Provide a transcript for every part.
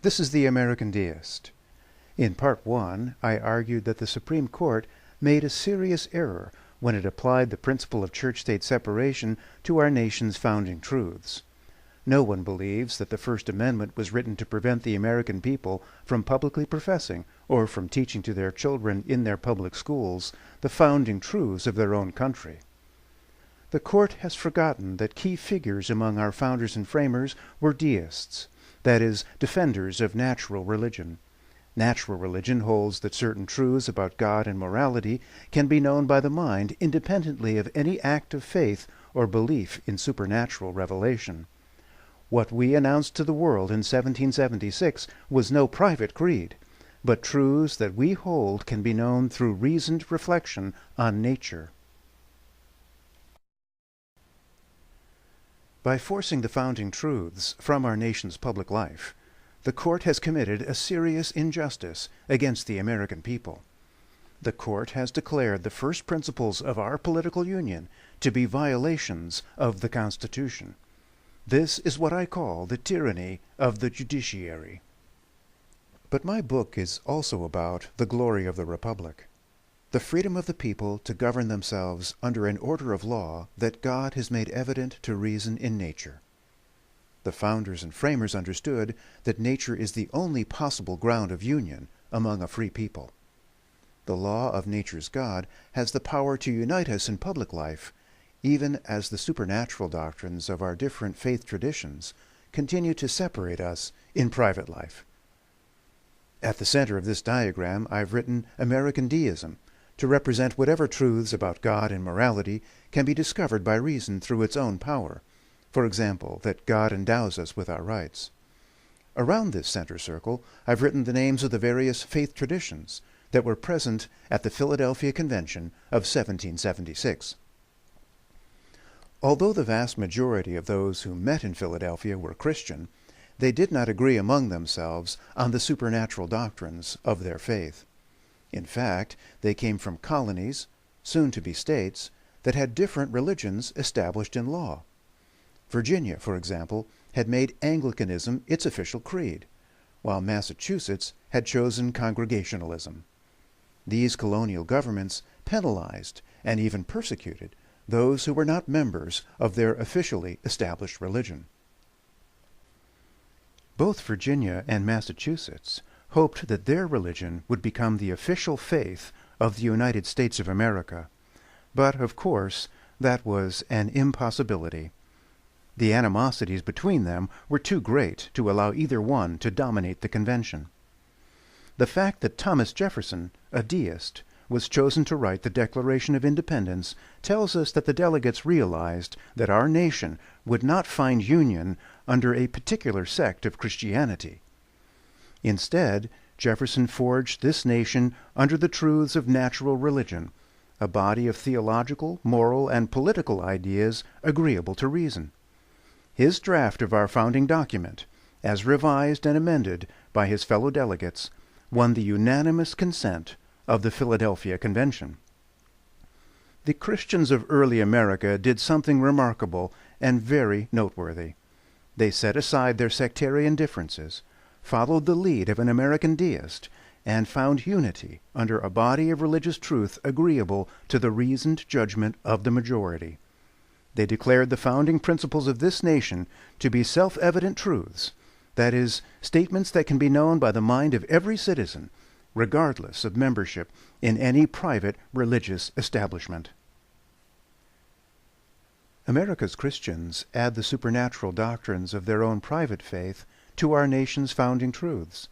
This is the American Deist. In Part 1, I argued that the Supreme Court made a serious error when it applied the principle of church-state separation to our nation's founding truths. No one believes that the First Amendment was written to prevent the American people from publicly professing or from teaching to their children in their public schools the founding truths of their own country. The Court has forgotten that key figures among our founders and framers were deists, that is, defenders of natural religion. Natural religion holds that certain truths about God and morality can be known by the mind independently of any act of faith or belief in supernatural revelation. What we announced to the world in 1776 was no private creed, but truths that we hold can be known through reasoned reflection on nature. By forcing the founding truths from our nation's public life, the Court has committed a serious injustice against the American people. The Court has declared the first principles of our political union to be violations of the Constitution. This is what I call the tyranny of the judiciary. But my book is also about the glory of the Republic, the freedom of the people to govern themselves under an order of law that God has made evident to reason in nature. The founders and framers understood that nature is the only possible ground of union among a free people. The law of nature's God has the power to unite us in public life, even as the supernatural doctrines of our different faith traditions continue to separate us in private life. At the center of this diagram, I've written American Deism to represent whatever truths about God and morality can be discovered by reason through its own power. For example, that God endows us with our rights. Around this center circle, I've written the names of the various faith traditions that were present at the Philadelphia Convention of 1776. Although the vast majority of those who met in Philadelphia were Christian, they did not agree among themselves on the supernatural doctrines of their faith. In fact, they came from colonies, soon to be states, that had different religions established in law. Virginia, for example, had made Anglicanism its official creed, while Massachusetts had chosen Congregationalism. These colonial governments penalized and even persecuted those who were not members of their officially established religion. Both Virginia and Massachusetts hoped that their religion would become the official faith of the United States of America, but, of course, that was an impossibility. The animosities between them were too great to allow either one to dominate the convention. The fact that Thomas Jefferson, a deist, was chosen to write the Declaration of Independence tells us that the delegates realized that our nation would not find union under a particular sect of Christianity. Instead, Jefferson forged this nation under the truths of natural religion, a body of theological, moral, and political ideas agreeable to reason. His draft of our founding document, as revised and amended by his fellow delegates, won the unanimous consent of the Philadelphia Convention. The Christians of early America did something remarkable and very noteworthy. They set aside their sectarian differences, followed the lead of an American deist, and found unity under a body of religious truth agreeable to the reasoned judgment of the majority. They declared the founding principles of this nation to be self-evident truths, that is, statements that can be known by the mind of every citizen, regardless of membership in any private religious establishment. America's Christians add the supernatural doctrines of their own private faith to our nation's founding truths,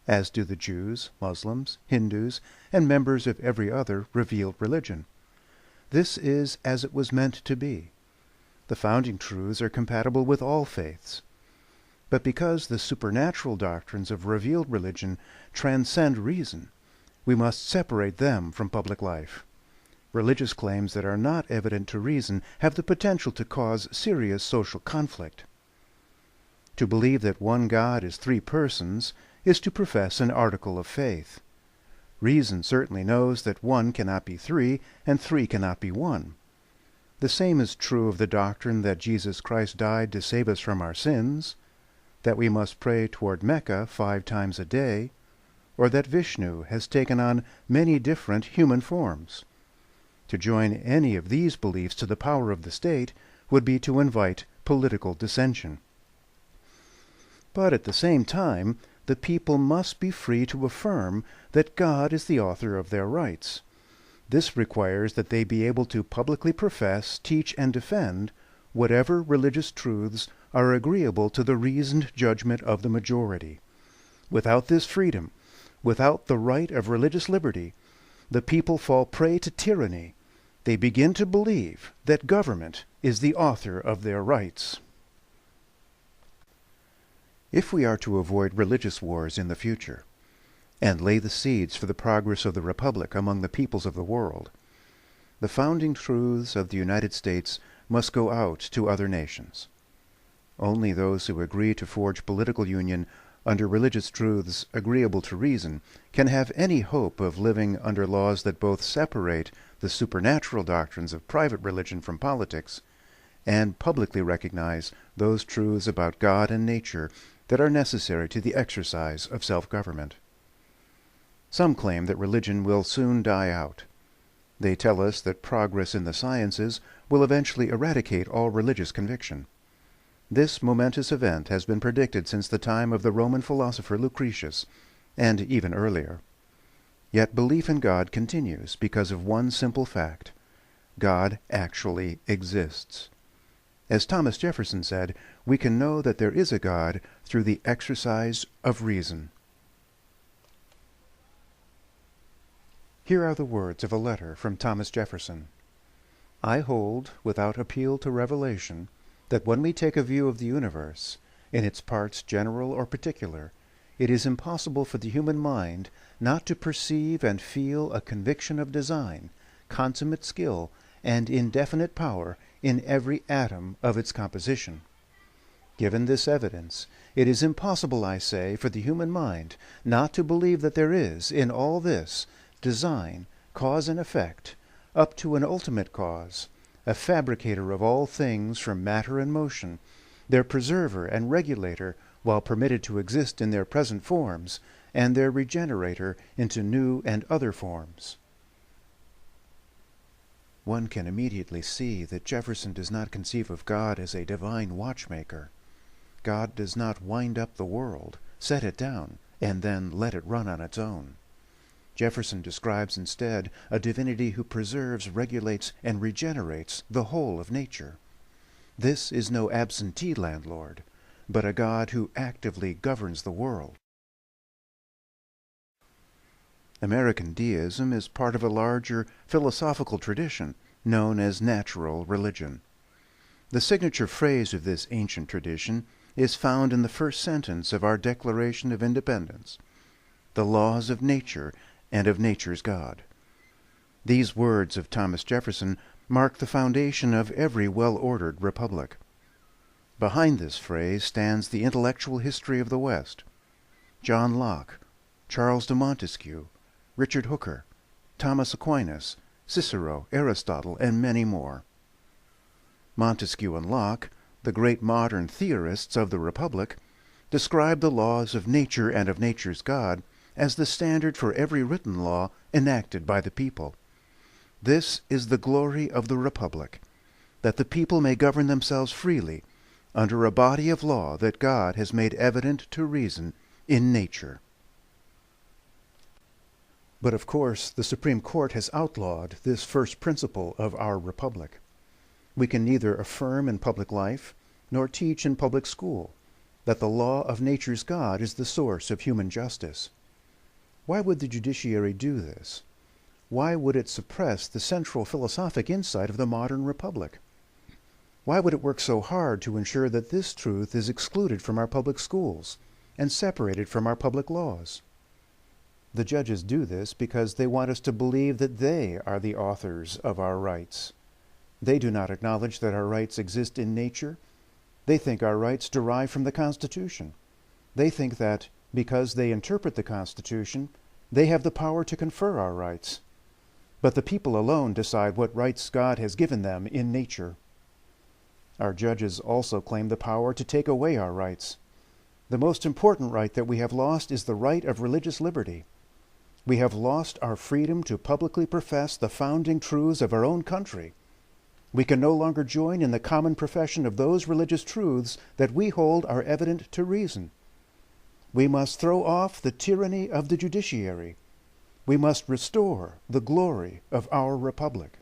as do the Jews, Muslims, Hindus, and members of every other revealed religion. This is as it was meant to be. The founding truths are compatible with all faiths. But because the supernatural doctrines of revealed religion transcend reason, we must separate them from public life. Religious claims that are not evident to reason have the potential to cause serious social conflict. To believe that one God is three persons is to profess an article of faith. Reason certainly knows that one cannot be three, and three cannot be one. The same is true of the doctrine that Jesus Christ died to save us from our sins. that we must pray toward Mecca 5 times a day, or that Vishnu has taken on many different human forms. To join any of these beliefs to the power of the state would be to invite political dissension. But at the same time, the people must be free to affirm that God is the author of their rights. This requires that they be able to publicly profess, teach, and defend whatever religious truths are agreeable to the reasoned judgment of the majority. Without this freedom, without the right of religious liberty, the people fall prey to tyranny. They begin to believe that government is the author of their rights. If we are to avoid religious wars in the future, and lay the seeds for the progress of the Republic among the peoples of the world, the founding truths of the United States must go out to other nations. Only those who agree to forge political union under religious truths agreeable to reason can have any hope of living under laws that both separate the supernatural doctrines of private religion from politics and publicly recognize those truths about God and nature that are necessary to the exercise of self-government. Some claim that religion will soon die out. They tell us that progress in the sciences will eventually eradicate all religious conviction. This momentous event has been predicted since the time of the Roman philosopher Lucretius, and even earlier. Yet belief in God continues because of one simple fact: God actually exists. As Thomas Jefferson said, we can know that there is a God through the exercise of reason. Here are the words of a letter from Thomas Jefferson. I hold, without appeal to revelation, that when we take a view of the universe, in its parts general or particular, it is impossible for the human mind not to perceive and feel a conviction of design, consummate skill, and indefinite power in every atom of its composition. Given this evidence, it is impossible, I say, for the human mind not to believe that there is, in all this, design, cause and effect, up to an ultimate cause, a fabricator of all things from matter and motion, their preserver and regulator while permitted to exist in their present forms, and their regenerator into new and other forms. One can immediately see that Jefferson does not conceive of God as a divine watchmaker. God does not wind up the world, set it down, and then let it run on its own. Jefferson describes instead a divinity who preserves, regulates, and regenerates the whole of nature. This is no absentee landlord, but a God who actively governs the world. American deism is part of a larger philosophical tradition known as natural religion. The signature phrase of this ancient tradition is found in the first sentence of our Declaration of Independence: the laws of nature and of nature's God. These words of Thomas Jefferson mark the foundation of every well-ordered republic. Behind this phrase stands the intellectual history of the West: John Locke, Charles de Montesquieu, Richard Hooker, Thomas Aquinas, Cicero, Aristotle, and many more. Montesquieu and Locke, the great modern theorists of the Republic, describe the laws of nature and of nature's God as the standard for every written law enacted by the people. This is the glory of the Republic, that the people may govern themselves freely under a body of law that God has made evident to reason in nature. But of course, the Supreme Court has outlawed this first principle of our Republic. We can neither affirm in public life nor teach in public school that the law of nature's God is the source of human justice. Why would the judiciary do this? Why would it suppress the central philosophic insight of the modern republic? Why would it work so hard to ensure that this truth is excluded from our public schools and separated from our public laws? The judges do this because they want us to believe that they are the authors of our rights. They do not acknowledge that our rights exist in nature. They think our rights derive from the Constitution. They think that, because they interpret the Constitution, they have the power to confer our rights. But the people alone decide what rights God has given them in nature. Our judges also claim the power to take away our rights. The most important right that we have lost is the right of religious liberty. We have lost our freedom to publicly profess the founding truths of our own country. We can no longer join in the common profession of those religious truths that we hold are evident to reason. We must throw off the tyranny of the judiciary. We must restore the glory of our republic.